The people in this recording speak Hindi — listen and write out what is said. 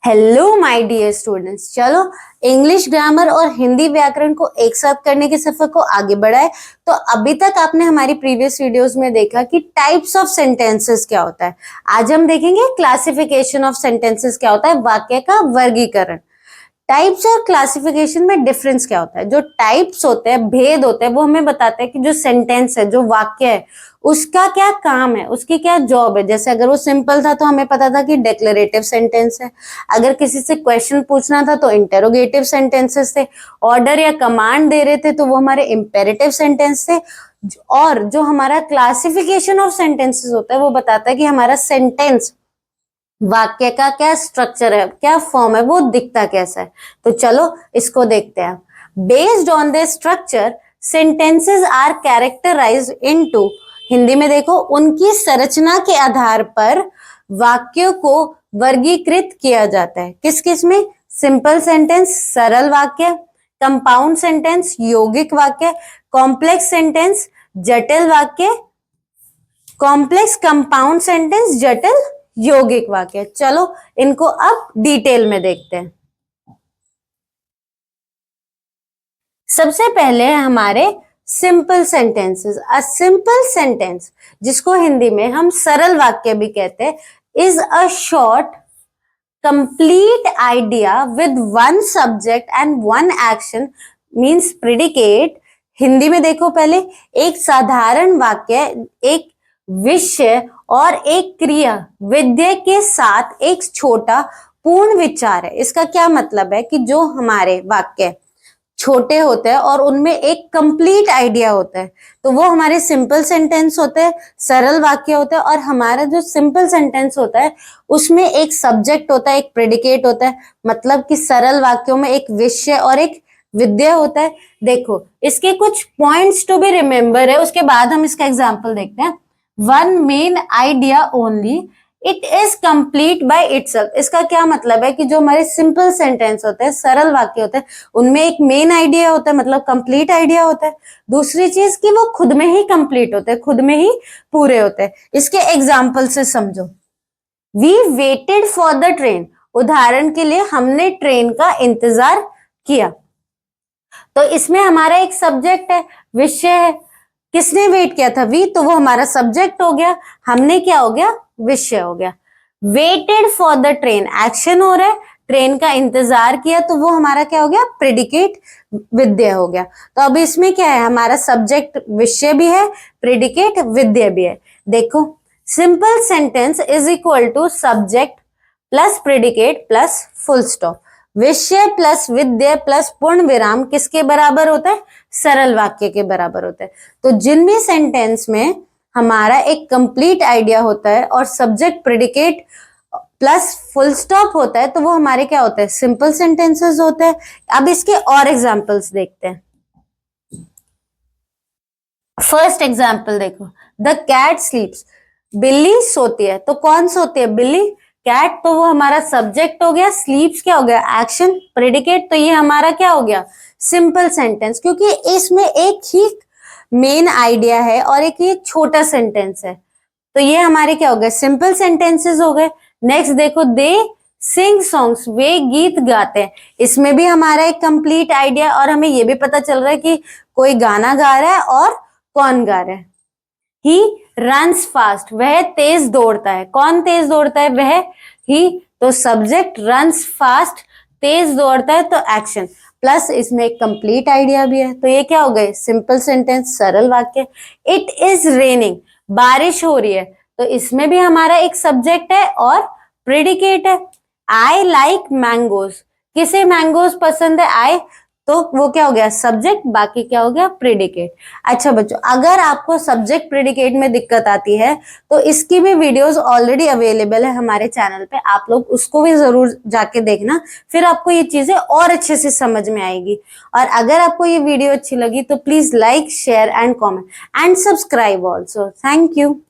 हेलो माय डियर स्टूडेंट्स, चलो इंग्लिश ग्रामर और हिंदी व्याकरण को एक साथ करने के सफर को आगे बढ़ाए। तो अभी तक आपने हमारी प्रीवियस वीडियोस में देखा कि टाइप्स ऑफ सेंटेंसेस क्या होता है। आज हम देखेंगे क्लासिफिकेशन ऑफ सेंटेंसेस क्या होता है, वाक्य का वर्गीकरण। टाइप्स और क्लासिफिकेशन में डिफरेंस क्या होता है। जो टाइप्स होते हैं, भेद होते हैं, वो हमें बताते हैं कि जो सेंटेंस है, जो वाक्य है, उसका क्या काम है, उसकी क्या जॉब है। जैसे अगर वो सिंपल था तो हमें पता था कि डिक्लेरेटिव सेंटेंस है। अगर किसी से क्वेश्चन पूछना था तो इंटेरोगेटिव सेंटेंसेस थे। ऑर्डर या कमांड दे रहे थे तो वो हमारे इंपेरेटिव सेंटेंस थे। और जो हमारा क्लासिफिकेशन ऑफ सेंटेंसेस होता है वो बताता है कि हमारा सेंटेंस, वाक्य का क्या स्ट्रक्चर है, क्या फॉर्म है, वो दिखता कैसा है। तो चलो इसको देखते हैं। Based on the structure sentences are characterized into, Hindi में देखो, उनकी संरचना के आधार पर वाक्यों को वर्गीकृत किया जाता है। किस किस में? सिंपल सेंटेंस, सरल वाक्य, कंपाउंड सेंटेंस, यौगिक वाक्य, कॉम्प्लेक्स सेंटेंस, जटिल वाक्य, कॉम्प्लेक्स कंपाउंड सेंटेंस, जटिल यौगिक वाक्य। चलो इनको अब डिटेल में देखते हैं। सबसे पहले हमारे simple sentences. A simple sentence, जिसको हिंदी में हम सरल वाक्य भी कहते हैं, is a short complete idea with one subject and one action means predicate. Hindi में देखो, पहले एक साधारण वाक्य एक विषय और एक क्रिया विधेय के साथ एक छोटा पूर्ण विचार है। इसका क्या मतलब है कि जो हमारे वाक्य छोटे होते हैं और उनमें एक कंप्लीट आइडिया होता है, तो वो हमारे सिंपल सेंटेंस होते हैं, सरल वाक्य होते हैं। और हमारा जो सिंपल सेंटेंस होता है उसमें एक सब्जेक्ट होता है, एक प्रेडिकेट होता है। मतलब कि सरल वाक्यों में एक विषय और एक विधेय होता है। देखो इसके कुछ पॉइंट्स टू बी रिमेम्बर है, उसके बाद हम इसका एग्जाम्पल देखते हैं। One main idea only, it is complete by itself. इसका क्या मतलब है कि जो हमारे सिंपल सेंटेंस होते हैं, सरल वाक्य होते हैं, उनमें एक मेन आइडिया होता है, मतलब कंप्लीट आइडिया होता है। दूसरी चीज कि वो खुद में ही कंप्लीट होते हैं, खुद में ही पूरे होते हैं। इसके एग्जाम्पल से समझो। We waited for the train, उदाहरण के लिए हमने ट्रेन का इंतजार किया। तो इसमें हमारा एक सब्जेक्ट है, विषय है। किसने वेट किया था? वी, तो वो हमारा सब्जेक्ट हो गया, हमने क्या हो गया? विषय हो गया। Weighted for the train, action हो रहा है, ट्रेन का इंतजार किया, तो वो हमारा क्या हो गया? प्रेडिकेट विधेय हो गया। तो अब इसमें क्या है? हमारा सब्जेक्ट विषय भी है, प्रेडिकेट विधेय भी है। देखो, simple sentence is equal to subject plus predicate plus full stop. विषय प्लस विधेय प्लस पूर्ण विराम किसके बराबर होता है? सरल वाक्य के बराबर होता है। तो जिन भी सेंटेंस में हमारा एक कंप्लीट आइडिया होता है और subject predicate plus full stop होता है, तो वो हमारे क्या होते हैं? सिंपल सेंटेंसेस होते हैं। अब इसके और एग्जांपल्स देखते हैं। फर्स्ट एग्जांपल देखो, द कैट स्लीप्स, बिल्ली सोती है। तो कौन सोती है? बिल्ली। कैट, तो वो हमारा सब्जेक्ट हो गया। स्लीप्स क्या हो गया? एक्शन, प्रेडिकेट, तो ये हमारा क्या हो गया? सिंपल सेंटेंस, क्योंकि इसमें एक ही मेन आइडिया है और एक ये छोटा सेंटेंस है, तो ये हमारे क्या हो गए? सिंपल सेंटेंसेस हो गए। नेक्स्ट देखो, दे सिंग सॉन्ग्स, वे गीत गाते हैं। इसमें भी हमारा एक कंप्लीट आइडिया और हमें ये भी पता चल रहा है कि कोई गाना गा रहा है और कौन गा रहा है। ही रन्स फास्ट, वह तेज दौड़ता है। कौन तेज दौड़ता है? वह, ही, तो सब्जेक्ट रन्स फास्ट, तेज दौड़ता है, तो एक्शन प्लस इसमें एक कंप्लीट आइडिया भी है। तो ये क्या हो गए? सिंपल सेंटेंस, सरल वाक्य। इट इज रेनिंग, बारिश हो रही है, तो इसमें भी हमारा एक सब्जेक्ट है और प्रेडिकेट है। आई लाइक मैंगोज, किसे मैंगोज पसंद है? आई, तो वो क्या हो गया? सब्जेक्ट, बाकी क्या हो गया? प्रेडिकेट। अच्छा बच्चों, अगर आपको सब्जेक्ट प्रेडिकेट में दिक्कत आती है तो इसकी भी वीडियोस ऑलरेडी अवेलेबल है हमारे चैनल पे, आप लोग उसको भी जरूर जाके देखना, फिर आपको ये चीजें और अच्छे से समझ में आएगी। और अगर आपको ये वीडियो अच्छी लगी तो please like, share and comment and subscribe also. Thank you.